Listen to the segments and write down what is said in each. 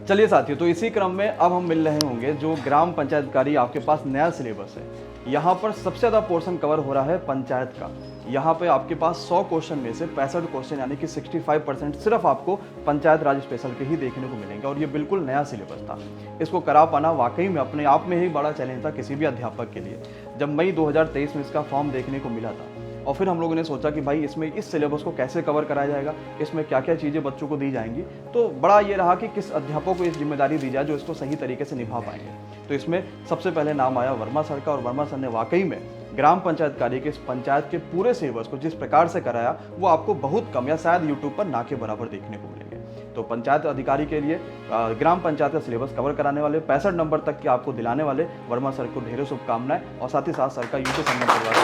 चलिए साथियों, तो इसी क्रम में अब हम मिल रहे होंगे जो ग्राम पंचायत अधिकारी आपके पास नया सिलेबस है। यहाँ पर सबसे ज़्यादा पोर्शन कवर हो रहा है पंचायत का। यहाँ पे आपके पास 100 क्वेश्चन में से 65 क्वेश्चन यानी कि 65% सिर्फ आपको पंचायत राज स्पेशल के ही देखने को मिलेंगे और ये बिल्कुल नया सिलेबस था। इसको करा पाना वाकई में अपने आप में ही बड़ा चैलेंज था किसी भी अध्यापक के लिए। जब मई 2023 में इसका फॉर्म देखने को मिला था और फिर हम लोगों ने सोचा कि भाई इसमें इस सिलेबस को कैसे कवर कराया जाएगा, इसमें क्या क्या चीज़ें बच्चों को दी जाएंगी, तो बड़ा ये रहा कि किस अध्यापक को इस जिम्मेदारी दी जाए जो इसको सही तरीके से निभा पाएंगे। तो इसमें सबसे पहले नाम आया वर्मा सर का और वर्मा सर ने वाकई में ग्राम पंचायत कार्य के इस पंचायत के पूरे सिलेबस को जिस प्रकार से कराया वो आपको बहुत कम या शायद यूट्यूब पर ना के बराबर देखने को मिलेंगे। तो पंचायत अधिकारी के लिए ग्राम पंचायत का सिलेबस कवर कराने वाले 65 नंबर तक के आपको दिलाने वाले वर्मा सर को ढेरों शुभकामनाएं और साथ ही साथ सर का यूपी संगम परिवार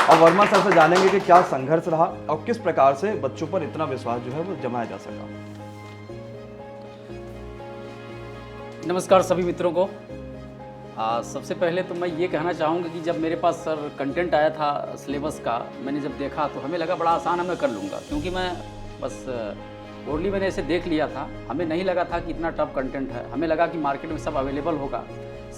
और वर्मा सर से जानेंगे कि क्या संघर्ष रहा और किस प्रकार से बच्चों पर इतना विश्वास जो है वो जमाया जा सका। नमस्कार सभी मित्रों को। सबसे पहले तो मैं ये कहना चाहूँगा कि जब मेरे पास सर कंटेंट आया था सिलेबस का, मैंने जब देखा तो हमें लगा बड़ा आसान है, मैं कर लूँगा, क्योंकि मैं बस बोर्डली मैंने ऐसे देख लिया था। हमें नहीं लगा था कि इतना टफ कंटेंट है। हमें लगा कि मार्केट में सब अवेलेबल होगा,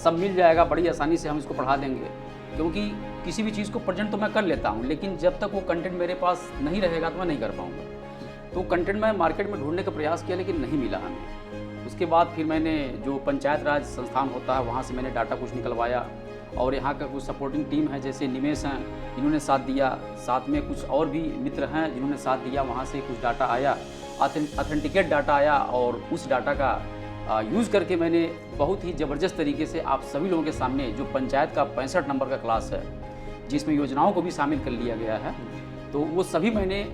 सब मिल जाएगा, बड़ी आसानी से हम इसको पढ़ा देंगे, क्योंकि किसी भी चीज़ को प्रेजेंट तो मैं कर लेता हूँ, लेकिन जब तक वो कंटेंट मेरे पास नहीं रहेगा तो मैं नहीं कर पाऊँगा। तो कंटेंट मैं मार्केट में ढूंढने का प्रयास किया लेकिन नहीं मिला हमें। उसके बाद फिर मैंने जो पंचायत राज संस्थान होता है वहाँ से मैंने डाटा कुछ निकलवाया और यहाँ का कुछ सपोर्टिंग टीम है, जैसे निमेश हैं, इन्होंने साथ दिया, साथ में कुछ और भी मित्र हैं जिन्होंने साथ दिया। वहाँ से कुछ डाटा आया, ऑथेंटिकेट डाटा आया और उस डाटा का यूज़ करके मैंने बहुत ही ज़बरदस्त तरीके से आप सभी लोगों के सामने जो पंचायत का 65 नंबर का क्लास है जिसमें योजनाओं को भी शामिल कर लिया गया है, तो वो सभी मैंने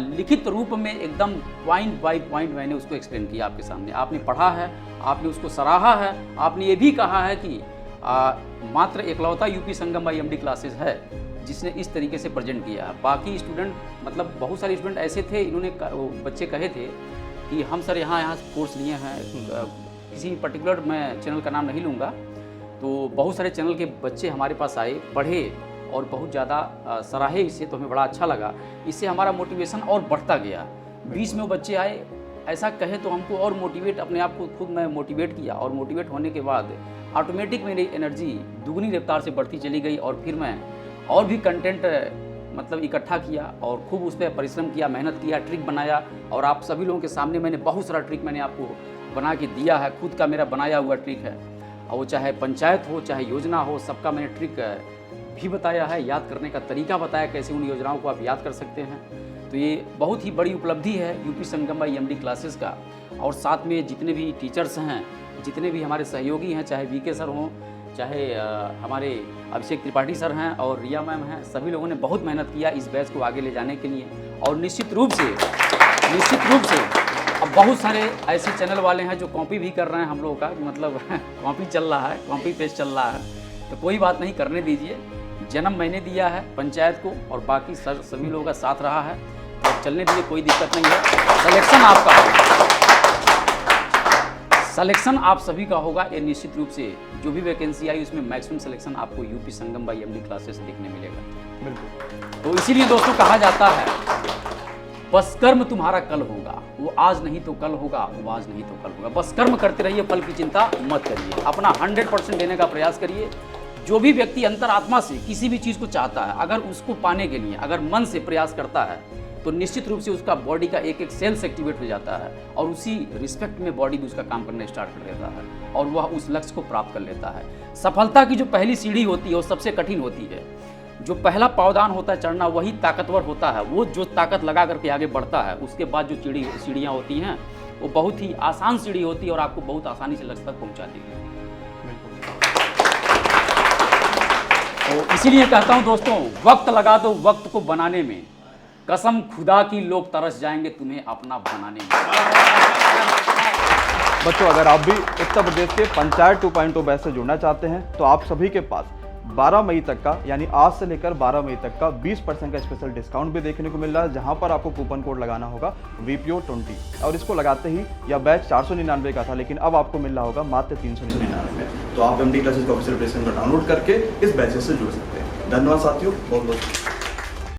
लिखित रूप में एकदम पॉइंट बाय पॉइंट मैंने उसको एक्सप्लेन किया आपके सामने। आपने पढ़ा है, आपने उसको सराहा है, आपने ये भी कहा है कि मात्र एकलौता यूपी संगम IMD क्लासेस है जिसने इस तरीके से प्रेजेंट किया है। बाकी स्टूडेंट मतलब बहुत सारे स्टूडेंट ऐसे थे, इन्होंने बच्चे कहे थे कि हम सर यहाँ कोर्स लिए हैं, किसी पर्टिकुलर मैं चैनल का नाम नहीं लूँगा, तो बहुत सारे चैनल के बच्चे हमारे पास आए, पढ़े और बहुत ज़्यादा सराहे इसे, तो हमें बड़ा अच्छा लगा। इससे हमारा मोटिवेशन और बढ़ता गया। बीच में वो बच्चे आए, ऐसा कहे तो हमको और मोटिवेट, अपने आप को खुद मैं मोटिवेट किया और मोटिवेट होने के बाद ऑटोमेटिक मेरी एनर्जी दुगनी रफ्तार से बढ़ती चली गई और फिर मैं और भी कंटेंट मतलब इकट्ठा किया और खूब उस पर परिश्रम किया, मेहनत किया, ट्रिक बनाया और आप सभी लोगों के सामने मैंने बहुत सारा ट्रिक मैंने आपको बना के दिया है। खुद का मेरा बनाया हुआ ट्रिक है और वो चाहे पंचायत हो चाहे योजना हो, सबका मैंने ट्रिक भी बताया है, याद करने का तरीका बताया कैसे उन योजनाओं को आप याद कर सकते हैं। तो ये बहुत ही बड़ी उपलब्धि है यूपी संगम IMD क्लासेस का। और साथ में जितने भी टीचर्स हैं, जितने भी हमारे सहयोगी हैं, चाहे VK सर हों, चाहे हमारे अभिषेक त्रिपाठी सर हैं और रिया मैम हैं, सभी लोगों ने बहुत मेहनत किया इस बैच को आगे ले जाने के लिए। और निश्चित रूप से अब बहुत सारे ऐसे चैनल वाले हैं जो कॉपी भी कर रहे हैं हम लोगों का, मतलब कॉपी चल रहा है, कॉपी पेस्ट चल रहा है, तो कोई बात नहीं, करने दीजिए। जन्म मैंने दिया है पंचायत को और बाकी सर सभी लोगों का साथ रहा है, तो चलने दीजिए, कोई दिक्कत नहीं है। सिलेक्शन आपका होगा, सिलेक्शन आप सभी का होगा। ये निश्चित रूप से जो भी वैकेंसी आई उसमें मैक्सिमम सिलेक्शन आपको यूपी संगम IMD क्लासेस देखने मिलेगा। बिल्कुल। तो इसीलिए दोस्तों कहा जाता है बस कर्म तुम्हारा कल होगा, वो आज नहीं तो कल होगा, वो आज नहीं तो कल होगा। बस कर्म करते रहिए, फल की चिंता मत करिए, अपना 100% देने का प्रयास करिए। जो भी व्यक्ति अंतरात्मा से किसी भी चीज़ को चाहता है, अगर उसको पाने के लिए अगर मन से प्रयास करता है तो निश्चित रूप से उसका बॉडी का एक एक सेल्स एक्टिवेट हो जाता है और उसी रिस्पेक्ट में बॉडी भी उसका काम करना स्टार्ट कर देता है और वह उस लक्ष्य को प्राप्त कर लेता है। सफलता की जो पहली सीढ़ी होती है वो सबसे कठिन होती है। जो पहला पावदान होता है चढ़ना, वही ताकतवर होता है। वो जो ताकत लगा करके आगे बढ़ता है, उसके बाद जो सीढ़ियाँ होती हैं वो बहुत ही आसान सीढ़ी होती है और आपको बहुत आसानी से लक्ष्य तक पहुँचाती है। तो इसीलिए कहता हूँ दोस्तों, वक्त लगा दो वक्त को बनाने में, कसम खुदा की लोग तरस जाएंगे तुम्हें अपना बनाने में। बच्चों, अगर आप भी उत्तर प्रदेश के पंचायत 2.0 बैच से जुड़ना चाहते हैं तो आप सभी के पास 12 मई तक का, यानी आज से लेकर 12 मई तक का 20% का स्पेशल डिस्काउंट भी देखने को मिल रहा है, जहां पर आपको कूपन कोड लगाना होगा VPO20 और इसको लगाते ही यह बैच 499 का था, लेकिन अब आपको मिल रहा होगा मात्र 399 में। तो आप MD क्लासेस का ऑफिशियल प्लेसमेंट डाउनलोड करके इस बैचेस से जुड़ सकते हैं। धन्यवाद साथियों, बहुत बहुत